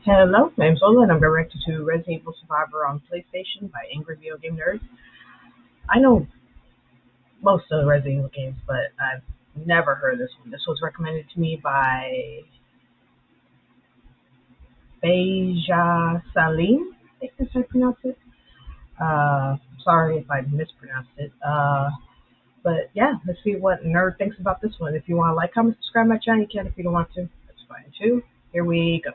Hello, my name's Lola, and I'm directed to Resident Evil Survivor on PlayStation by Angry Video Game Nerd. I know most of the Resident Evil games, but I've never heard this one. This was recommended to me by Beja Salim, I think that's how I pronounce it. Sorry if I mispronounced it. But yeah, let's see what Nerd thinks about this one. If you want to like, comment, subscribe my channel, you can. If you don't want to, that's fine too. Here we go.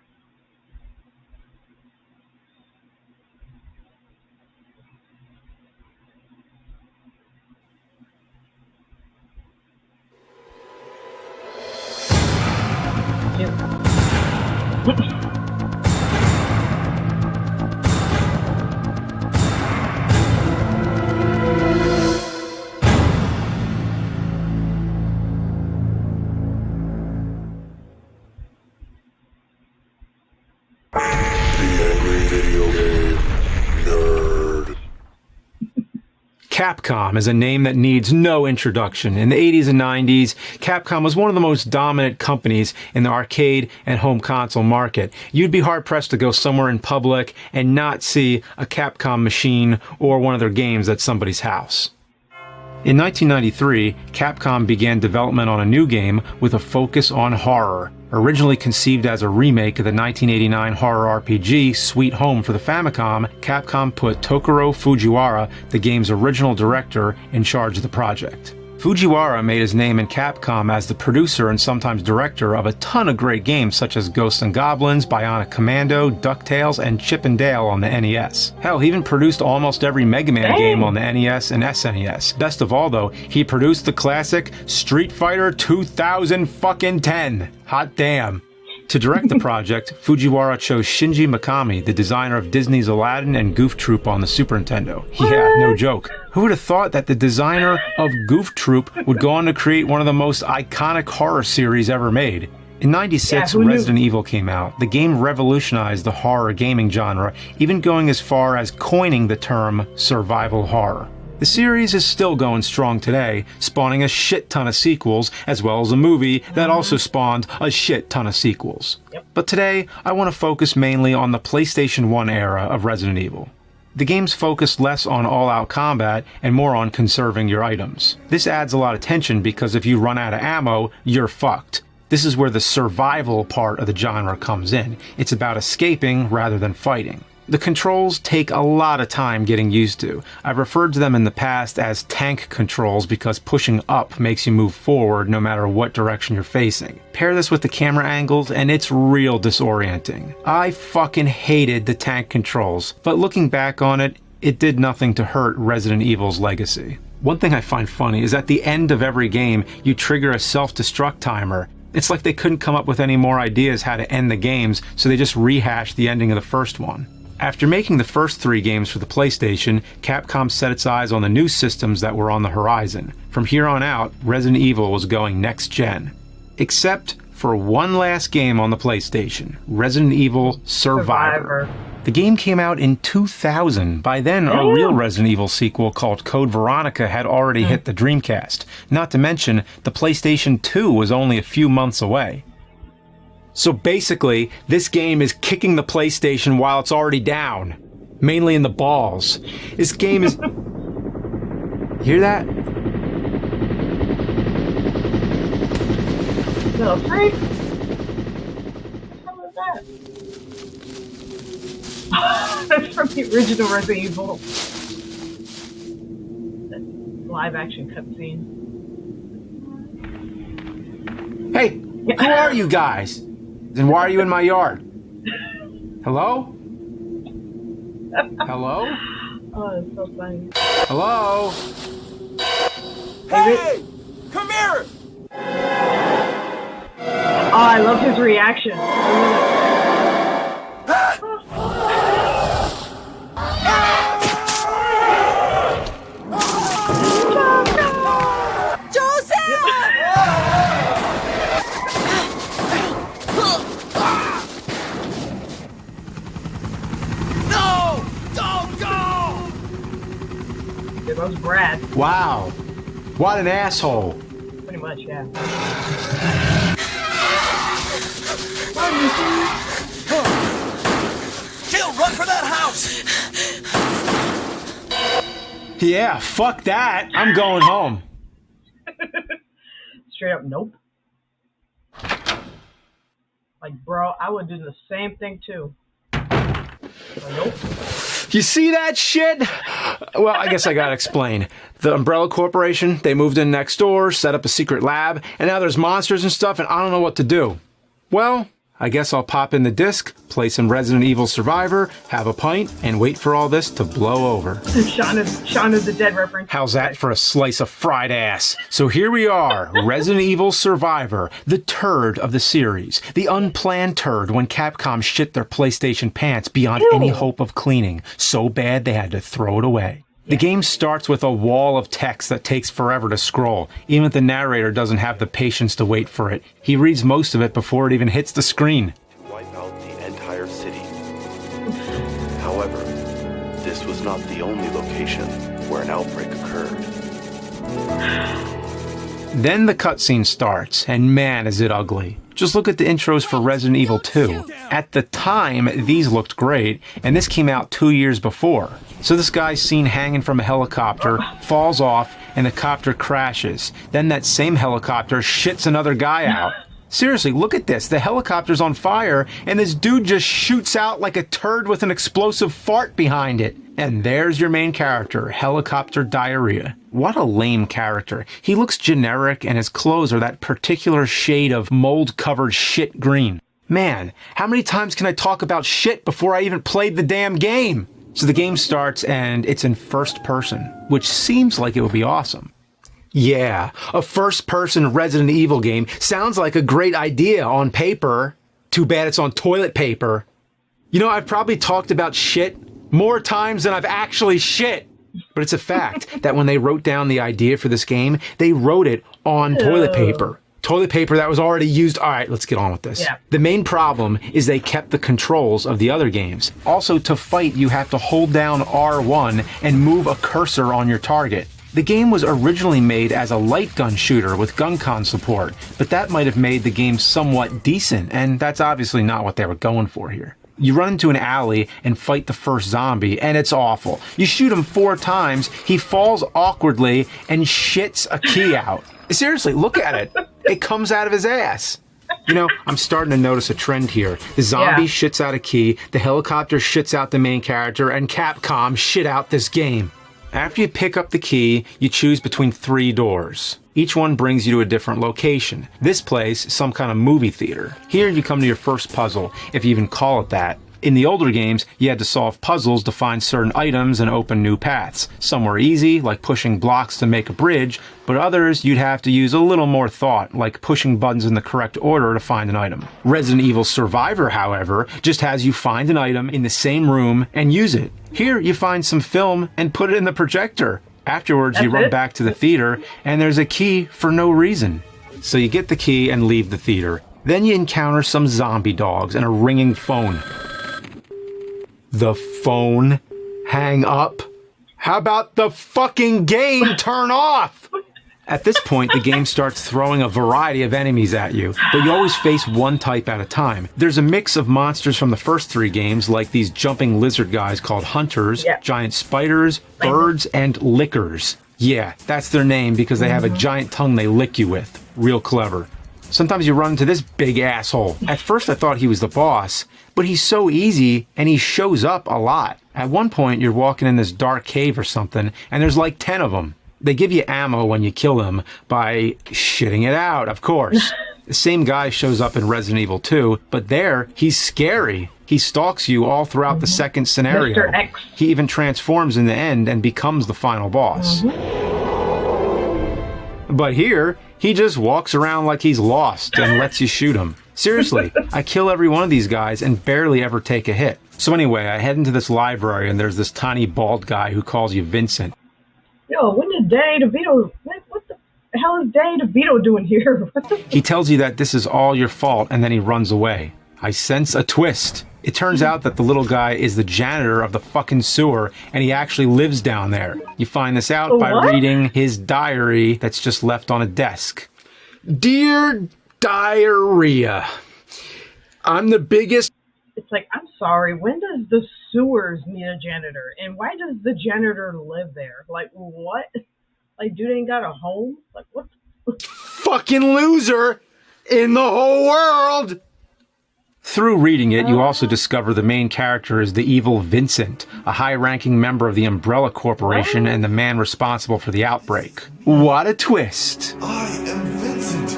Capcom is a name that needs no introduction. In the 80s and 90s, Capcom was one of the most dominant companies in the arcade and home console market. You'd be hard-pressed to go somewhere in public and not see a Capcom machine or one of their games at somebody's house. In 1993, Capcom began development on a new game with a focus on horror. Originally conceived as a remake of the 1989 horror RPG Sweet Home for the Famicom, Capcom put Tokuro Fujiwara, the game's original director, in charge of the project. Fujiwara made his name in Capcom as the producer and sometimes director of a ton of great games such as Ghosts and Goblins, Bionic Commando, DuckTales, and Chip and Dale on the NES. Hell, he even produced almost every Mega Man game on the NES and SNES. Best of all though, he produced the classic Street Fighter 2010. Hot damn. To direct the project, Fujiwara chose Shinji Mikami, the designer of Disney's Aladdin and Goof Troop on the Super Nintendo. Yeah, no joke. Who would have thought that the designer of Goof Troop would go on to create one of the most iconic horror series ever made? In '96, Resident Evil came out. The game revolutionized the horror gaming genre, even going as far as coining the term survival horror. The series is still going strong today, spawning a shit ton of sequels, as well as a movie that also spawned a shit ton of sequels. But today, I want to focus mainly on the PlayStation 1 era of Resident Evil. The game's focused less on all-out combat and more on conserving your items. This adds a lot of tension because if you run out of ammo, you're fucked. This is where the survival part of the genre comes in. It's about escaping rather than fighting. The controls take a lot of time getting used to. I've referred to them in the past as tank controls because pushing up makes you move forward no matter what direction you're facing. Pair this with the camera angles and it's real disorienting. I fucking hated the tank controls, but looking back on it, it did nothing to hurt Resident Evil's legacy. One thing I find funny is at the end of every game, you trigger a self-destruct timer. It's like they couldn't come up with any more ideas how to end the games, so they just rehashed the ending of the first one. After making the first 3 games for the PlayStation, Capcom set its eyes on the new systems that were on the horizon. From here on out, Resident Evil was going next gen. Except for one last game on the PlayStation, Resident Evil Survivor. The game came out in 2000. By then, a real Resident Evil sequel called Code Veronica had already hit the Dreamcast. Not to mention, the PlayStation 2 was only a few months away. So basically, this game is kicking the PlayStation while it's already down. Mainly in the balls. This game is... Hear that? Little freak. What was that? That's from the original Resident Evil. That live action cutscene. Hey, who are you guys? Then why are you in my yard? Hello? Hello? Oh, that's so funny. Hello? Hey! Come here! Oh, I love his reaction. There goes Brad. Wow. What an asshole. Pretty much, yeah. Yeah, fuck that. I'm going home. Straight up, nope. Like, bro, I would do the same thing too. But nope. You see that shit? Well, I guess I gotta explain. The Umbrella Corporation, they moved in next door, set up a secret lab, and now there's monsters and stuff, and I don't know what to do. Well, I guess I'll pop in the disc, play some Resident Evil Survivor, have a pint, and wait for all this to blow over. Shaun of the Dead reference. How's that for a slice of fried ass? So here we are, Resident Evil Survivor, the turd of the series. The unplanned turd when Capcom shit their PlayStation pants beyond any hope of cleaning. So bad they had to throw it away. The game starts with a wall of text that takes forever to scroll. Even the narrator doesn't have the patience to wait for it. He reads most of it before it even hits the screen. To wipe out the entire city. However, this was not the only location where an outbreak occurred. Then the cutscene starts, and man is it ugly. Just look at the intros for Resident Evil 2. At the time, these looked great, and this came out 2 years before. So this guy's seen hanging from a helicopter, falls off, and the copter crashes. Then that same helicopter shits another guy out. Seriously, look at this. The helicopter's on fire, and this dude just shoots out like a turd with an explosive fart behind it. And there's your main character, Helicopter Diarrhea. What a lame character. He looks generic, and his clothes are that particular shade of mold-covered shit green. Man, how many times can I talk about shit before I even played the damn game? So the game starts, and it's in first person, which seems like it would be awesome. Yeah, a first-person Resident Evil game sounds like a great idea on paper. Too bad it's on toilet paper. You know, I've probably talked about shit more times than I've actually shit. But it's a fact that when they wrote down the idea for this game, they wrote it on toilet paper. Toilet paper that was already used. All right, let's get on with this. Yeah. The main problem is they kept the controls of the other games. Also, to fight, you have to hold down R1 and move a cursor on your target. The game was originally made as a light gun shooter with GunCon support, but that might have made the game somewhat decent, and that's obviously not what they were going for here. You run into an alley and fight the first zombie, and it's awful. You shoot him 4 times, he falls awkwardly and shits a key out. Seriously, look at it. It comes out of his ass. You know, I'm starting to notice a trend here. The zombie shits out a key, the helicopter shits out the main character, and Capcom shit out this game. After you pick up the key, you choose between 3 doors. Each one brings you to a different location. This place is some kind of movie theater. Here you come to your first puzzle, if you even call it that. In the older games, you had to solve puzzles to find certain items and open new paths. Some were easy, like pushing blocks to make a bridge, but others you'd have to use a little more thought, like pushing buttons in the correct order to find an item. Resident Evil Survivor, however, just has you find an item in the same room and use it. Here, you find some film and put it in the projector. Afterwards, you run back to the theater, and there's a key for no reason. So you get the key and leave the theater. Then you encounter some zombie dogs and a ringing phone. The phone hang up? How about the fucking game turn off? At this point, the game starts throwing a variety of enemies at you, but you always face one type at a time. There's a mix of monsters from the first 3 games, like these jumping lizard guys called hunters, giant spiders, birds, and lickers. Yeah, that's their name because they have a giant tongue they lick you with. Real clever. Sometimes you run into this big asshole. At first I thought he was the boss, but he's so easy and he shows up a lot. At one point you're walking in this dark cave or something, and there's like 10 of them. They give you ammo when you kill them by shitting it out, of course. The same guy shows up in Resident Evil 2, but there, he's scary. He stalks you all throughout the second scenario. Mr. X. He even transforms in the end and becomes the final boss. But here, he just walks around like he's lost and lets you shoot him. Seriously, I kill every one of these guys and barely ever take a hit. So anyway, I head into this library and there's this tiny bald guy who calls you Vincent. Yo, when did Danny DeVito... What the hell is Danny DeVito doing here? He tells you that this is all your fault, and then he runs away. I sense a twist. It turns out that the little guy is the janitor of the fucking sewer, and he actually lives down there. You find this out by reading his diary that's just left on a desk. Dear Diarrhea, I'm the biggest... It's like, I'm sorry. When does the sewers need a janitor? And why does the janitor live there? Like, what? Like, dude ain't got a home? Like, what? Fucking loser in the whole world! Through reading it, you also discover the main character is the evil Vincent, a high-ranking member of the Umbrella Corporation and the man responsible for the outbreak. What a twist! I am Vincent.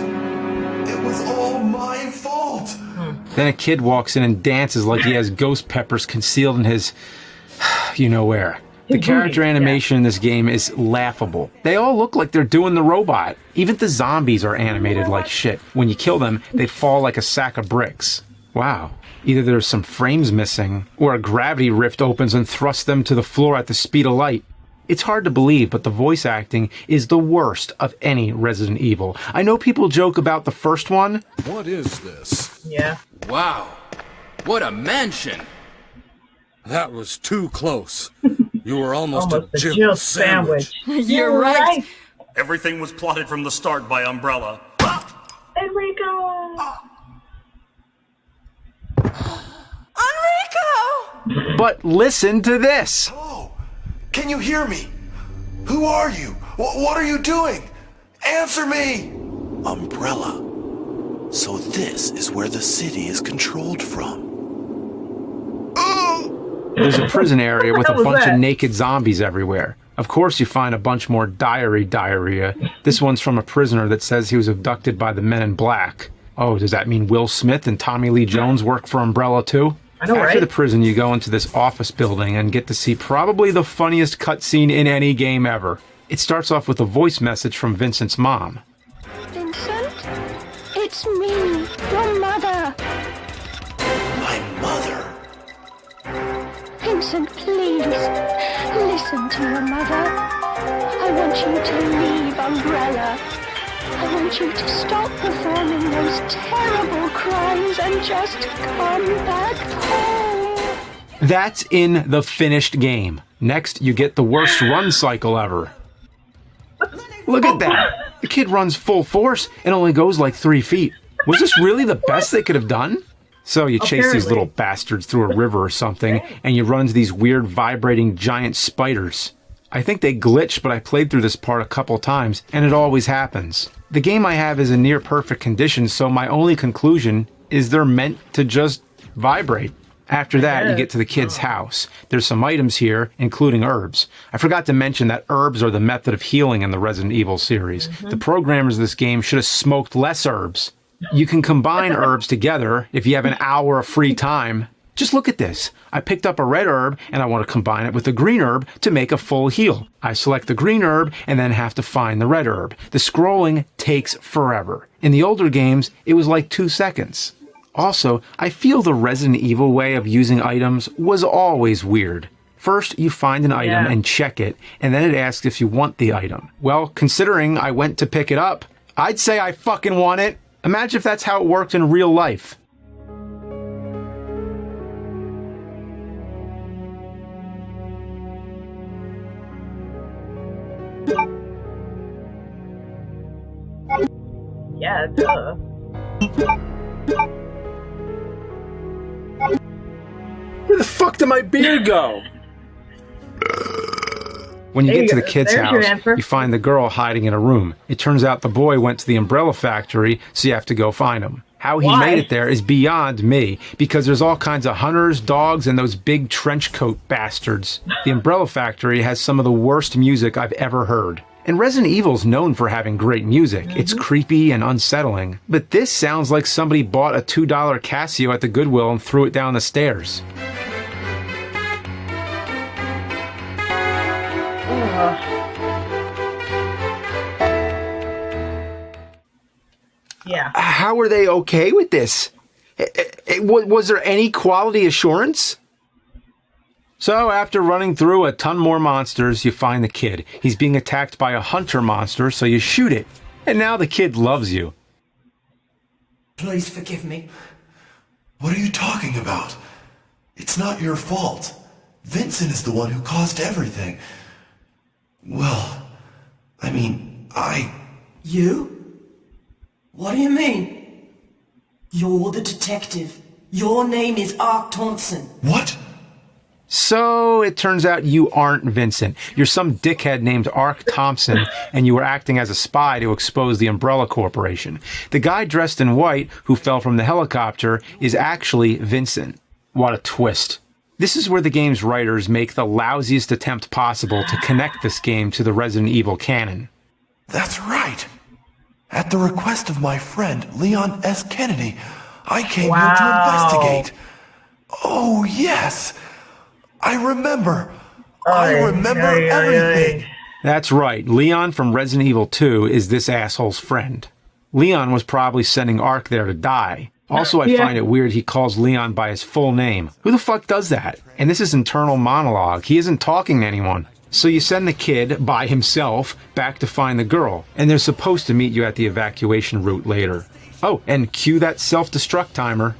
It was all my fault. Then a kid walks in and dances like he has ghost peppers concealed in his... you know where. The character animation in this game is laughable. They all look like they're doing the robot. Even the zombies are animated like shit. When you kill them, they fall like a sack of bricks. Wow. Either there's some frames missing, or a gravity rift opens and thrusts them to the floor at the speed of light. It's hard to believe, but the voice acting is the worst of any Resident Evil. I know people joke about the first one. What is this? Yeah. Wow. What a mansion. That was too close. You were almost Almost a a Jill Jill sandwich. You're right. Everything was plotted from the start by Umbrella. Enrico! Enrico! But listen to this. Oh, can you hear me? Who are you? What are you doing? Answer me! Umbrella. So this is where the city is controlled from. There's a prison area with a was bunch that? of naked zombies everywhere. Of course, you find a bunch more diarrhea. This one's from a prisoner that says he was abducted by the Men in Black. Oh, does that mean Will Smith and Tommy Lee Jones work for Umbrella too? I know, After right? the prison, you go into this office building and get to see probably the funniest cutscene in any game ever. It starts off with a voice message from Vincent's mom. Vincent, it's me, your mother. My mother. Vincent, please, listen to your mother. I want you to leave Umbrella. I want you to stop performing those terrible crimes and just come back home. That's in the finished game. Next, you get the worst run cycle ever. Look at that. The kid runs full force and only goes like 3 feet. Was this really the best they could have done? So you chase these Apparently. little bastards through a river or something, and you run into these weird vibrating giant spiders. I think they glitched, but I played through this part a couple times, and it always happens. The game I have is in near perfect condition, so my only conclusion is they're meant to just vibrate. After that, you get to the kid's house. There's some items here, including herbs. I forgot to mention that herbs are the method of healing in the Resident Evil series. The programmers of this game should have smoked less herbs. You can combine herbs together if you have an hour of free time. Just look at this. I picked up a red herb and I want to combine it with a green herb to make a full heal. I select the green herb and then have to find the red herb. The scrolling takes forever. In the older games, it was like 2 seconds. Also, I feel the Resident Evil way of using items was always weird. First, you find an item and check it, and then it asks if you want the item. Well, considering I went to pick it up, I'd say I fucking want it. Imagine if that's how it worked in real life. Yeah, duh. Where the fuck did my beard go? When you There get you to the go. kid's There's your house, answer. you find the girl hiding in a room. It turns out the boy went to the Umbrella factory, so you have to go find him. How he Why? made it there is beyond me, because there's all kinds of hunters, dogs, and those big trench coat bastards. The Umbrella factory has some of the worst music I've ever heard. And Resident Evil's known for having great music. It's creepy and unsettling. But this sounds like somebody bought a $2 Casio at the Goodwill and threw it down the stairs. Yeah. How were they okay with this? Was there any quality assurance? So after running through a ton more monsters, you find the kid. He's being attacked by a hunter monster, so you shoot it. And now the kid loves you. Please forgive me. What are you talking about? It's not your fault. Vincent is the one who caused everything. Well, I mean, You? What do you mean? You're the detective. Your name is Ark Thompson. What? So it turns out you aren't Vincent. You're some dickhead named Ark Thompson, and you were acting as a spy to expose the Umbrella Corporation. The guy dressed in white who fell from the helicopter is actually Vincent. What a twist. This is where the game's writers make the lousiest attempt possible to connect this game to the Resident Evil canon. That's right. At the request of my friend, Leon S. Kennedy, I came here to investigate. Oh, yes. I remember. I remember everything. That's right. Leon from Resident Evil 2 is this asshole's friend. Leon was probably sending Ark there to die. Also, I find it weird he calls Leon by his full name. Who the fuck does that? And this is internal monologue. He isn't talking to anyone. So you send the kid, by himself, back to find the girl. And they're supposed to meet you at the evacuation route later. Oh, and cue that self-destruct timer.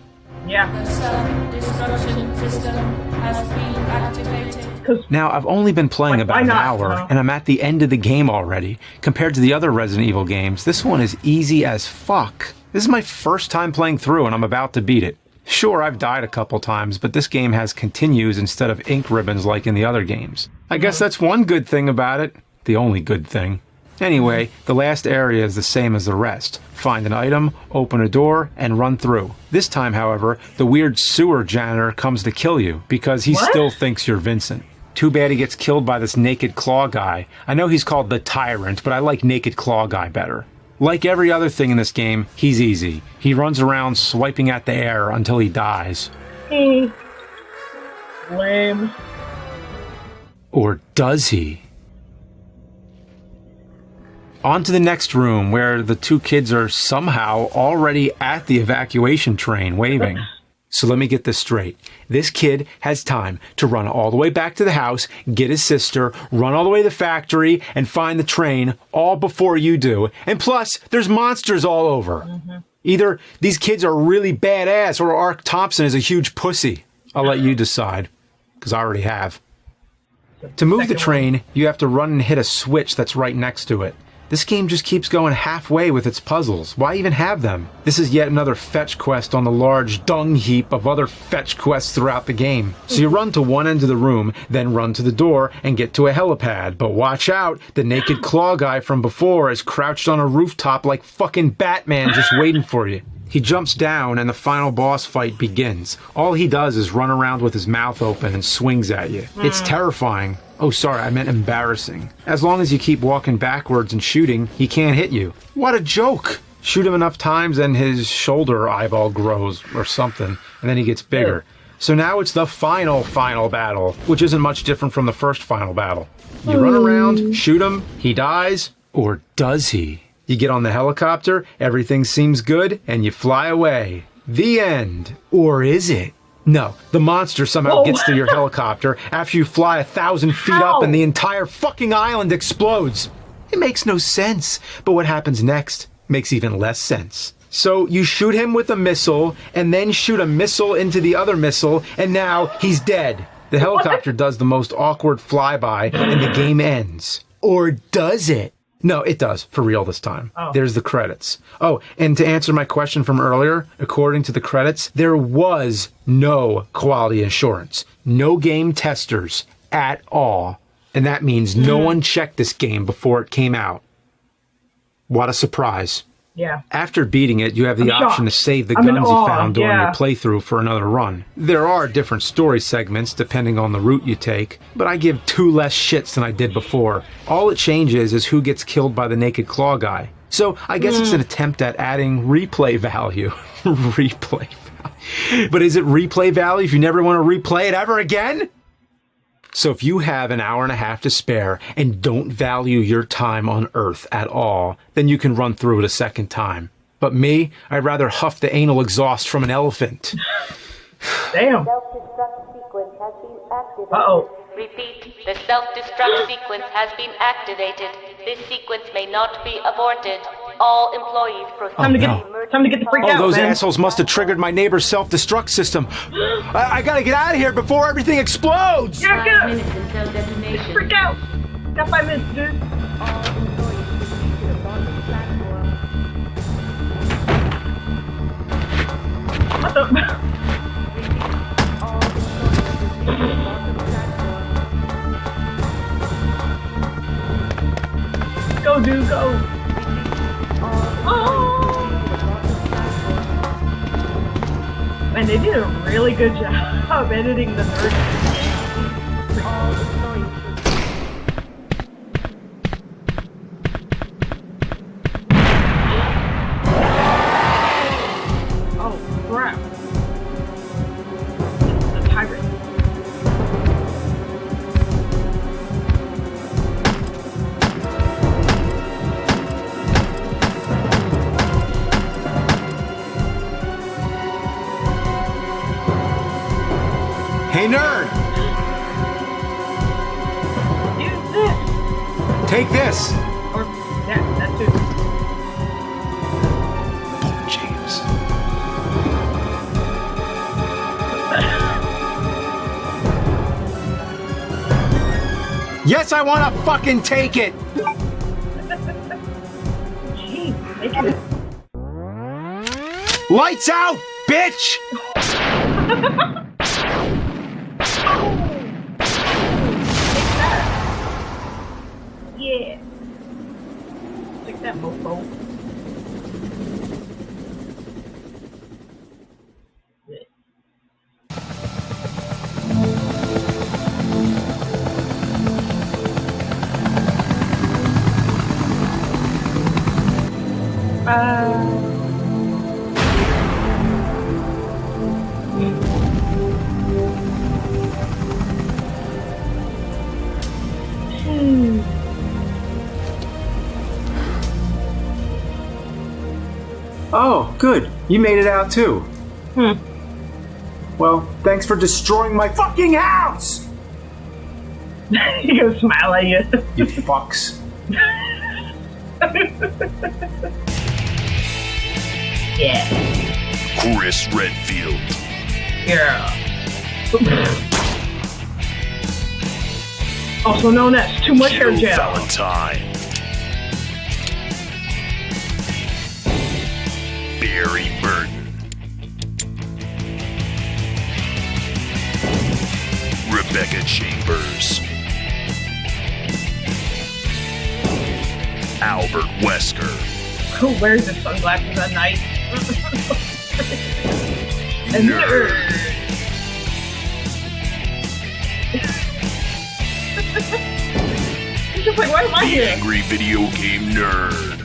Yeah. The self-destruction system has been activated. Now, I've only been playing about an hour, and I'm at the end of the game already. Compared to the other Resident Evil games, this one is easy as fuck. This is my first time playing through, and I'm about to beat it. Sure, I've died a couple times, but this game has continues instead of ink ribbons like in the other games. I guess that's one good thing about it. The only good thing. Anyway, the last area is the same as the rest. Find an item, open a door, and run through. This time, however, the weird sewer janitor comes to kill you, because he still thinks you're Vincent. Too bad he gets killed by this Naked Claw guy. I know he's called the Tyrant, but I like Naked Claw guy better. Like every other thing in this game, he's easy. He runs around swiping at the air until he dies. Lame. Or does he? On to the next room, where the two kids are somehow already at the evacuation train waving. So let me get this straight. This kid has time to run all the way back to the house, get his sister, run all the way to the factory, and find the train all before you do. And plus, there's monsters all over. Either these kids are really badass or Ark Thompson is a huge pussy. I'll let you decide, because I already have. To move the train, you have to run and hit a switch that's right next to it. This game just keeps going halfway with its puzzles. Why even have them? This is yet another fetch quest on the large dung heap of other fetch quests throughout the game. So you run to one end of the room, then run to the door and get to a helipad. But watch out, the Naked Claw guy from before is crouched on a rooftop like fucking Batman just waiting for you. He jumps down and the final boss fight begins. All he does is run around with his mouth open and swings at you. It's terrifying. Oh, sorry, I meant embarrassing. As long as you keep walking backwards and shooting, he can't hit you. What a joke! Shoot him enough times and his shoulder eyeball grows or something, and then he gets bigger. So now it's the final battle, which isn't much different from the first final battle. You run around, shoot him, he dies, or does he? You get on the helicopter, everything seems good, and you fly away. The end. Or is it? No, the monster somehow gets to your helicopter after you fly 1,000 feet up and the entire fucking island explodes. It makes no sense, but what happens next makes even less sense. So you shoot him with a missile, and then shoot a missile into the other missile, and now he's dead. The helicopter does the most awkward flyby, and the game ends. Or does it? No, it does, for real this time. There's the credits. Oh, and to answer my question from earlier, according to the credits, there was no quality assurance. No game testers at all. And that means no one checked this game before it came out. What a surprise. Yeah. After beating it, you have the option to save the guns you found during your playthrough for another run. There are different story segments depending on the route you take, but I give 2 less shits than I did before. All it changes is who gets killed by the Naked Claw guy. So I guess it's an attempt at adding replay value. Replay value. But is it replay value if you never want to replay it ever again? So if you have an hour and a half to spare and don't value your time on Earth at all, then you can run through it a second time. But me, I'd rather huff the anal exhaust from an elephant. Damn. Self-destruct sequence has been activated. Uh-oh. Repeat, the self-destruct sequence has been activated. This sequence may not be aborted. All employees proceed. Time to get the freak out, those man. assholes must have triggered my neighbor's self-destruct system. I gotta get out of here before everything explodes! Yeah, get 5 minutes until detonation. freak out! Got 5 minutes, dude. All employees proceed to the bottom platform. What the? Go, dude, go! Oh! And they did a really good job editing the third game. Oh, crap. The pirate. Hey, nerd! Use this! Take this! Or, yeah, that too. Boom, James. Yes, I want to fucking take it! Jeez, make it. Lights out, bitch! Yeah. Take that, mofo. Oh, good. You made it out too. Well, thanks for destroying my fucking house! He gonna smile at you. You fucks. Yeah. Chris Redfield. Yeah. Also known as Too Much Hair Jill Gel. Valentine. Barry Burton. Rebecca Chambers. Albert Wesker. Who wears his sunglasses at night? A nerd. He's just like, why am I The here? Angry Video Game Nerd.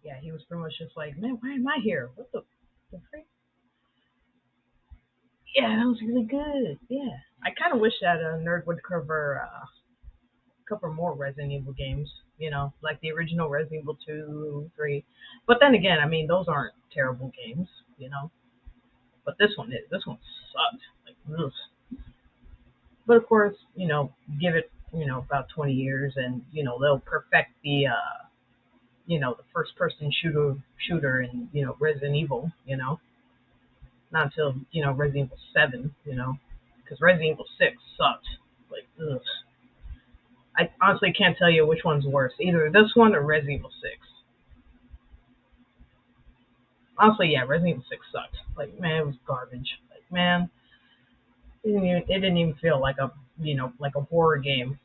Yeah, he was pretty much just like, man, why am I here? What the freak? Yeah, that was really good. Yeah, I kind of wish that a nerd would cover more Resident Evil games. You know, like the original Resident Evil 2, 3. But then again, I mean, those aren't terrible games. You know, but this one is. This one sucked. Like, ugh. But of course, you know, give it, you know, about 20 years, and you know they'll perfect the you know, the first person shooter in, you know, Resident Evil, you know. Not until, you know, Resident Evil 7, you know. Because Resident Evil 6 sucked. Like, ugh. I honestly can't tell you which one's worse. Either this one or Resident Evil 6. Honestly, yeah, Resident Evil 6 sucked. Like, man, it was garbage. Like, man, it didn't even feel like a, you know, like a horror game.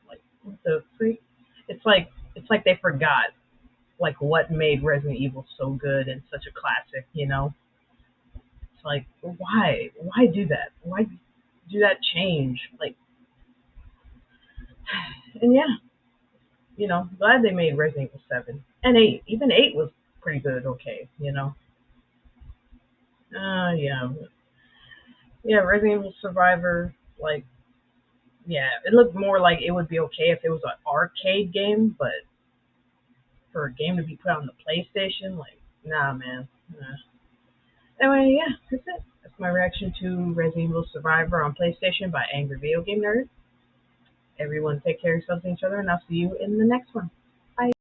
Like, what the freak? It's like they forgot, like, what made Resident Evil so good and such a classic, you know? It's like, why? Why do that? Why do that change? Like, and yeah, you know, glad they made Resident Evil 7 and 8. Even 8 was pretty good, okay, you know? Yeah. Yeah, Resident Evil Survivor, like, yeah, it looked more like it would be okay if it was an arcade game, but for a game to be put on the PlayStation, like, nah, man. Nah. Anyway, yeah, that's it. That's my reaction to Resident Evil Survivor on PlayStation by Angry Video Game Nerd. Everyone take care of yourselves and each other, and I'll see you in the next one.